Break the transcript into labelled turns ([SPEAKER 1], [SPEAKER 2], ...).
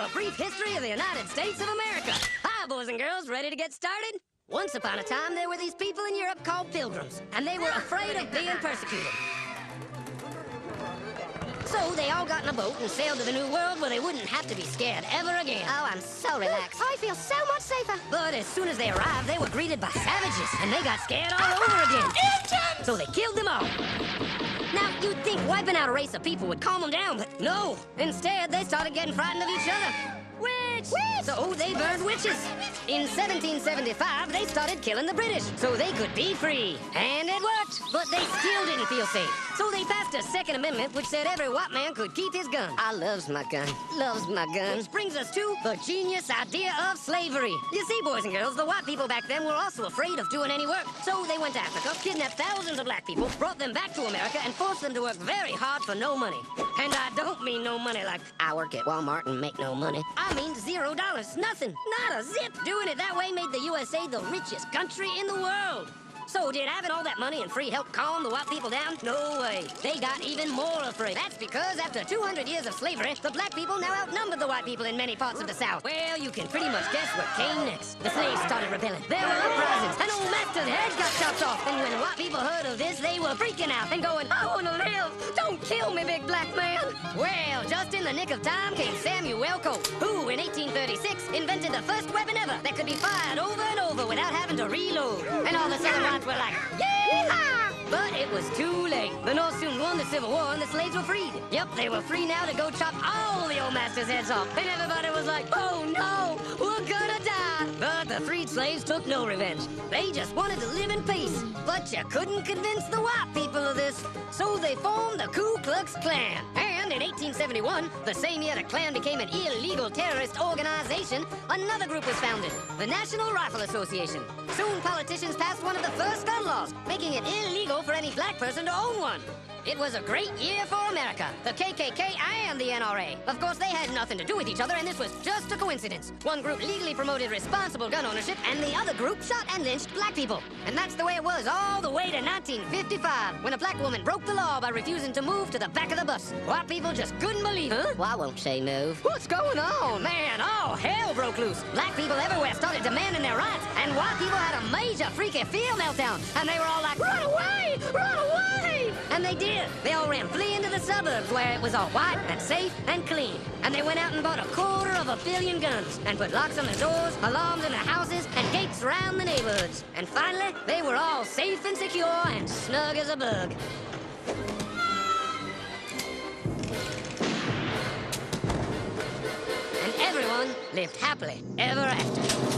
[SPEAKER 1] a brief history of the United States of America. Hi, boys and girls, ready to get started? Once upon a time, there were these people in Europe called pilgrims, and they were afraid of being persecuted. So they all got in a boat and sailed to the New World where they wouldn't have to be scared ever again.
[SPEAKER 2] Oh, I'm so relaxed.
[SPEAKER 3] I feel so much safer.
[SPEAKER 1] But as soon as they arrived, they were greeted by savages, and they got scared all over again.
[SPEAKER 3] Indians!
[SPEAKER 1] So they killed them all. Now, you'd think wiping out a race of people would calm them down, but no. Instead, they started getting frightened of each other. Witch! So they burned witches. In 1775, they started killing the British so they could be free. And it worked, but they still didn't feel safe. So they passed a Second Amendment which said every white man could keep his gun. I loves my gun. Loves my gun. Which brings us to the genius idea of slavery. You see, boys and girls, the white people back then were also afraid of doing any work. So they went to Africa, kidnapped thousands of black people, brought them back to America, and forced them to work very hard for no money. And I don't mean no money like I work at Walmart and make no money. I mean $0. Nothing. Not a zip. Doing it that way made the USA the richest country in the world. So did having all that money and free help calm the white people down? No way. They got even more afraid. That's because after 200 years of slavery, the black people now outnumbered the white people in many parts of the South. Well, you can pretty much guess what came next. The slaves started rebelling. There were uprisings, and old master's heads got chopped off. And when white people heard of this, they were freaking out and going, I want to live. Don't kill me, big black man. Well, just in the nick of time came Samuel Colt, who in 1836 invented the first weapon ever that could be fired over and over without having to reload. And all the southern whites were like, yeehaw! But it was too late. The North soon won the Civil War and the slaves were freed. Yep, they were free now to go chop all the old master's heads off. And everybody was like, oh no, we're gonna die. But the freed slaves took no revenge. They just wanted to live in peace. But you couldn't convince the white people of this. So they formed the Ku Klux Klan. And in 1871, the same year the Klan became an illegal terrorist organization, another group was founded, the National Rifle Association. Soon politicians passed one of the first gun laws, making it illegal for any black person to own one. It was a great year for America, the KKK and the NRA. Of course, they had nothing to do with each other, and this was just a coincidence. One group legally promoted responsible gun ownership, and the other group shot and lynched black people. And that's the way it was all the way to 1955, when a black woman broke the law by refusing to move to the back of the bus. White people just couldn't believe it. Huh? Why won't she move? What's going on? Man, all hell broke loose. Black people everywhere started demanding their rights, and white people had a major freaky fear meltdown. And they were all like, run away! Run away! And they did. They all ran fleeing to the suburbs where it was all white and safe and clean. And they went out and bought 250 million guns and put locks on the doors, alarms in the houses, and gates around the neighborhoods. And finally, they were all safe and secure and snug as a bug. And everyone lived happily ever after.